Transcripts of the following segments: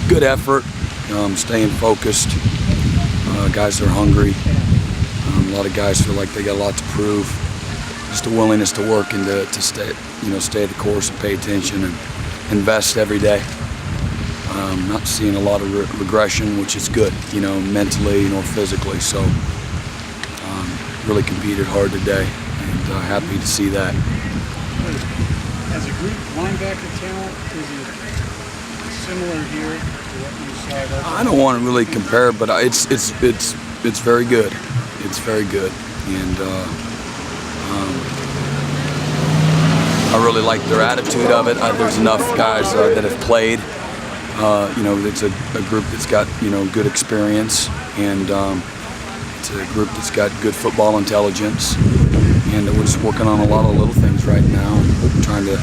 Good effort, staying focused. Guys are hungry. A lot of guys feel like they got a lot to prove. Just a willingness to work and to stay, stay the course and pay attention and invest every day. Not seeing a lot of regression, which is good, mentally nor physically. So really competed hard today, and happy to see that. As a group, linebacker talent, is it similar here to what you saw? I don't want to really compare, but it's very good. It's very good, and I really like their attitude of it. There's enough guys that have played. It's a group that's got good experience, and it's a group that's got good football intelligence. And we're just working on a lot of little things right now, and trying to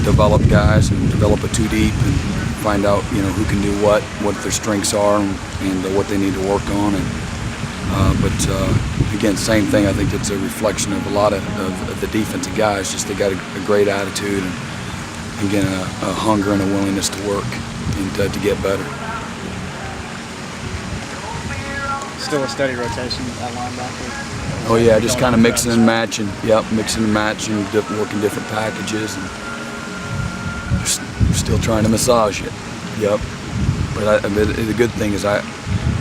develop guys and develop a two deep and find out who can do what their strengths are, and what they need to work on. But again, same thing. I think it's a reflection of a lot of the defensive guys. Just they got a great attitude, and again a hunger and a willingness to work and to get better. Still a steady rotation at linebacker. Oh yeah, just kind of mixing and matching. Yep, mixing and matching, working different packages, and just still trying to massage it. Yep. But the good thing is I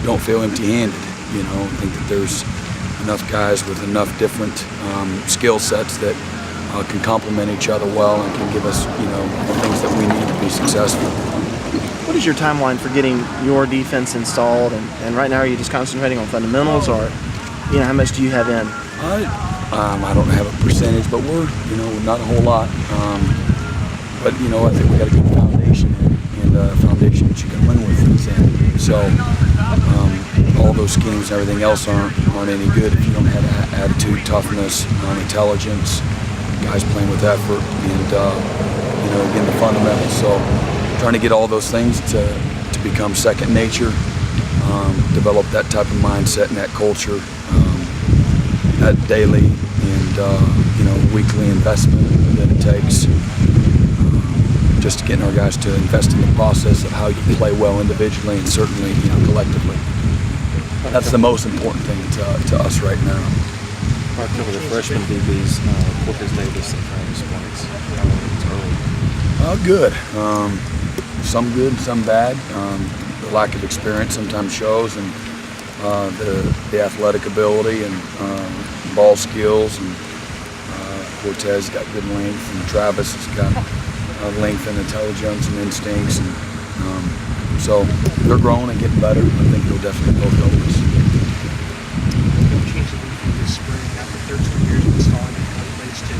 don't feel empty-handed. I think that there's enough guys with enough different skill sets that can complement each other well and can give us, the things that we need to be successful. What is your timeline for getting your defense installed? And right now, are you just concentrating on fundamentals, or how much do you have in? I don't have a percentage, but we're not a whole lot. But I think we got a good foundation, and a foundation that you can win with is in. So all those schemes and everything else aren't any good if you don't have attitude, toughness, intelligence, guys playing with effort, and again the fundamentals. So trying to get all those things to become second nature, develop that type of mindset and that culture, that daily and weekly investment that it takes. Just getting our guys to invest in the process of how you play well individually and certainly collectively. That's the most important thing to us right now. Mark, over the freshman DBs, Corpus Davis and Travis Points, good. Some good, some bad. The lack of experience sometimes shows, and the athletic ability and ball skills. And Cortez got good length, and Travis has got length and intelligence and instincts, and so they're growing and getting better. I think they'll definitely both help us. Change the defense this spring after 13 years of installing it, how ways to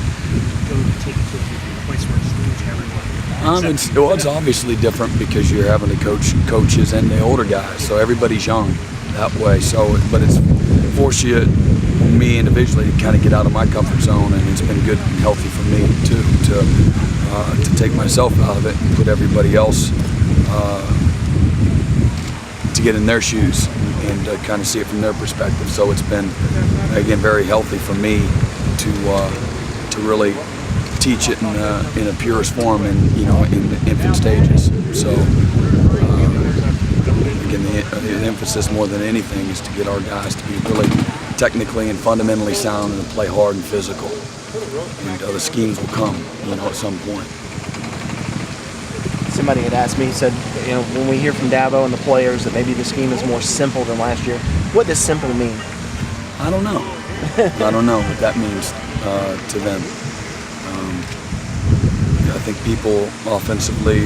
go to take it to a place where it's new to everyone? It's obviously different because you're having to coach coaches and the older guys, so everybody's young that way. So, but it's forced me individually to kind of get out of my comfort zone, and it's been good and healthy for me too to take myself out of it and put everybody else to get in their shoes and kind of see it from their perspective. So it's been, again, very healthy for me to really teach it in a purest form and in the infant stages. So again, the emphasis more than anything is to get our guys to be really technically and fundamentally sound and to play hard and physical. And the schemes will come, at some point. Somebody had asked me, he said, when we hear from Dabo and the players that maybe the scheme is more simple than last year, what does simple mean? I don't know. I don't know what that means to them. I think people offensively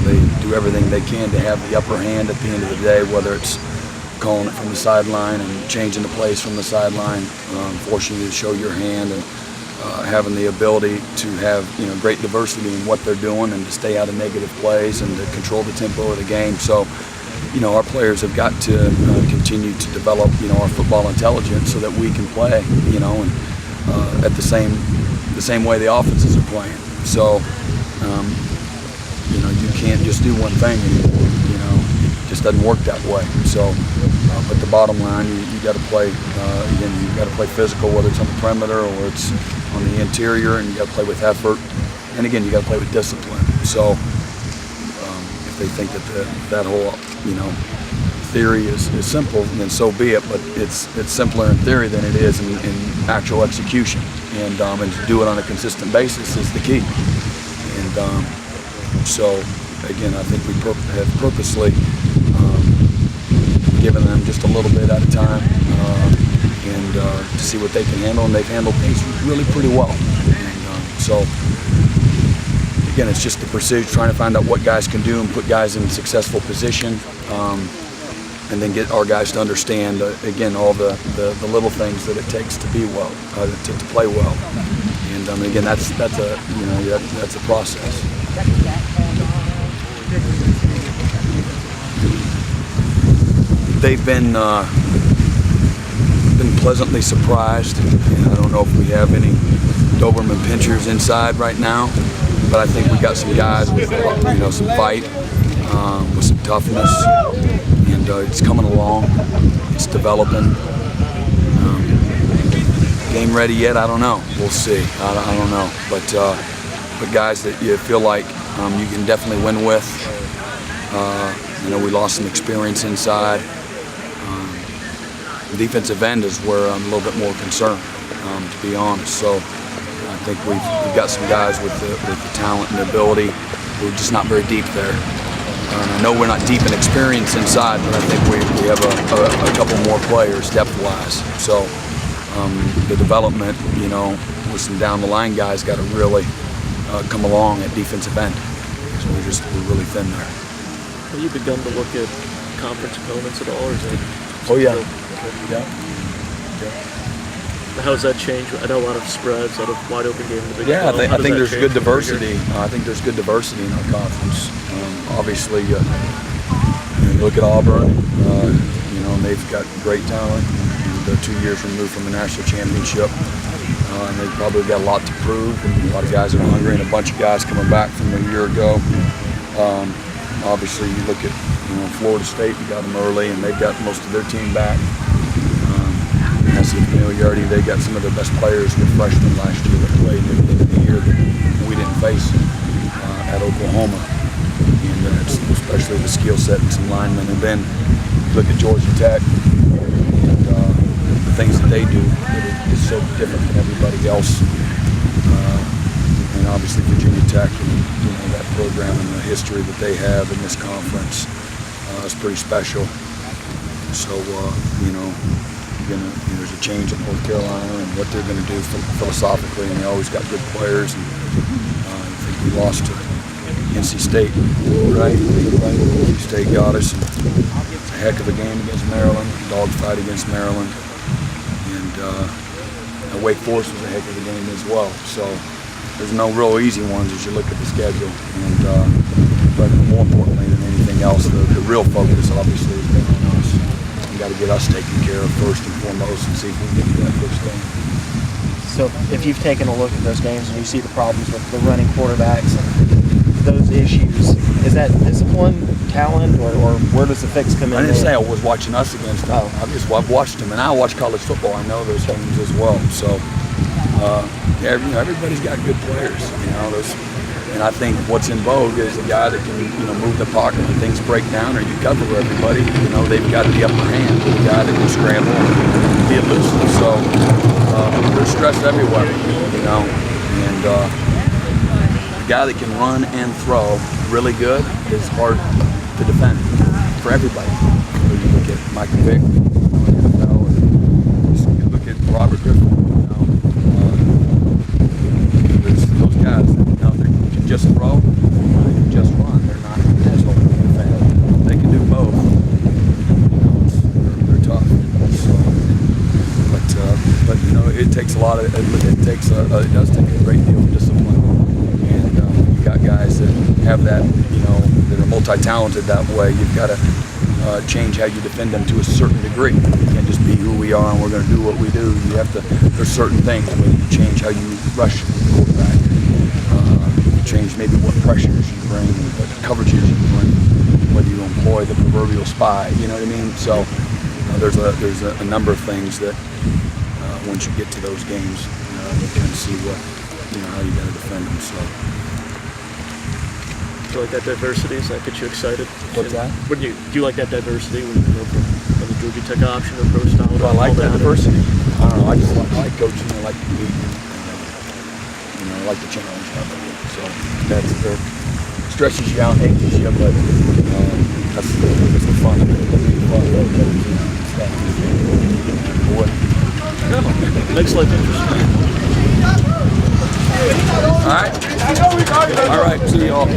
they do everything they can to have the upper hand at the end of the day, whether it's calling it from the sideline and changing the plays from the sideline, forcing you to show your hand, and having the ability to have great diversity in what they're doing and to stay out of negative plays and to control the tempo of the game. So our players have got to continue to develop our football intelligence so that we can play and at the same way the offenses are playing. So you can't just do one thing anymore. It just doesn't work that way. So but the bottom line, you got to play again, you got to play physical, whether it's on the perimeter or it's on the interior, and you got to play with effort, and again you got to play with discipline. So if they think that that whole, you know, theory is simple, then so be it. But it's simpler in theory than it is in actual execution. And to do it on a consistent basis is the key. And so again, I think we have purposely given them just a little bit at a time, and to see what they can handle, and they've handled things really pretty well. And so again, it's just the pursuit, trying to find out what guys can do and put guys in successful position, and then get our guys to understand again all the little things that it takes to be well, to play well. And again, that's a process. They've been pleasantly surprised. I don't know if we have any Doberman pinchers inside right now, but I think we got some guys with some fight, with some toughness, and it's coming along. It's developing. Game ready yet? I don't know. We'll see. I don't know, but guys that you feel like you can definitely win with. We lost some experience inside. Defensive end is where I'm a little bit more concerned, to be honest. So I think we've got some guys with the talent and the ability. We're just not very deep there. I know we're not deep in experience inside, but I think we have a couple more players depth-wise. So the development, with some down-the-line guys, got to really come along at defensive end. So we're really thin there. Have you begun to look at conference opponents at all, or is it? Oh yeah. Yeah. How does that change? I know a lot of spreads, a lot of wide open game in the Big 12. I think there's good diversity. I think there's good diversity in our conference. Obviously, you look at Auburn. They've got great talent. They're 2 years removed from a national championship, and they've probably got a lot to prove. And a lot of guys are hungry, and a bunch of guys coming back from a year ago. Obviously, you look at Florida State. We got them early, and they've got most of their team back. Has some familiarity. They got some of their best players with freshmen last year that played at the end of the year that we didn't face at Oklahoma, and especially the skill set and some linemen. And then look at Georgia Tech and the things that they do that is so different than everybody else. And obviously Virginia Tech and that program and the history that they have in this conference is pretty special. So there's a change in North Carolina and what they're going to do philosophically, and they always got good players. And I think we lost to NC State, right? NC State got us. It's a heck of a game against Maryland, dogfight against Maryland, and Wake Forest was a heck of a game as well. So there's no real easy ones as you look at the schedule. And but more importantly than anything else, the real focus obviously has been on us. We got to get us taken care of first and foremost, and see if we can get to that first game. So if you've taken a look at those games and you see the problems with the running quarterbacks and those issues, is that discipline, talent, or where does the fix come in? I didn't say I was watching us against them. I've watched them, and I watch college football. I know those games as well. So everybody's got good players. And I think what's in vogue is a guy that can move the pocket when things break down or you cover everybody. They've got the upper hand with a guy that can scramble and be elusive. So there's stress everywhere, and the guy that can run and throw really good is hard to defend for everybody. You look at Michael Vick, you look at Robert Griffin. Those guys that can just throw, they can just run. They're not as hard to defend. They can do both. They're tough. So, but it takes a lot of. It does take a great deal of discipline. And you got guys that have that. That are multi-talented that way. You've got to change how you defend them to a certain degree. You can't just be who we are and we're going to do what we do. You have to. There's certain things when you change how you rush the quarterback. Change maybe what pressures you bring, what coverages you bring, whether you employ the proverbial spy. You know what I mean? So there's a number of things that once you get to those games, you kind of see what how you got to defend them. So. you like that diversity? Does that get you excited? What's that? Do you like that diversity when you go from the Georgia Tech option or pro style? Do I like that diversity? I don't know. I just I like coaching. I like competing. You know, I like the challenge of it. So that's it stresses you out, ages you, but that's the fun of it. That's the fun of it. Makes life interesting. All right. All right. See y'all.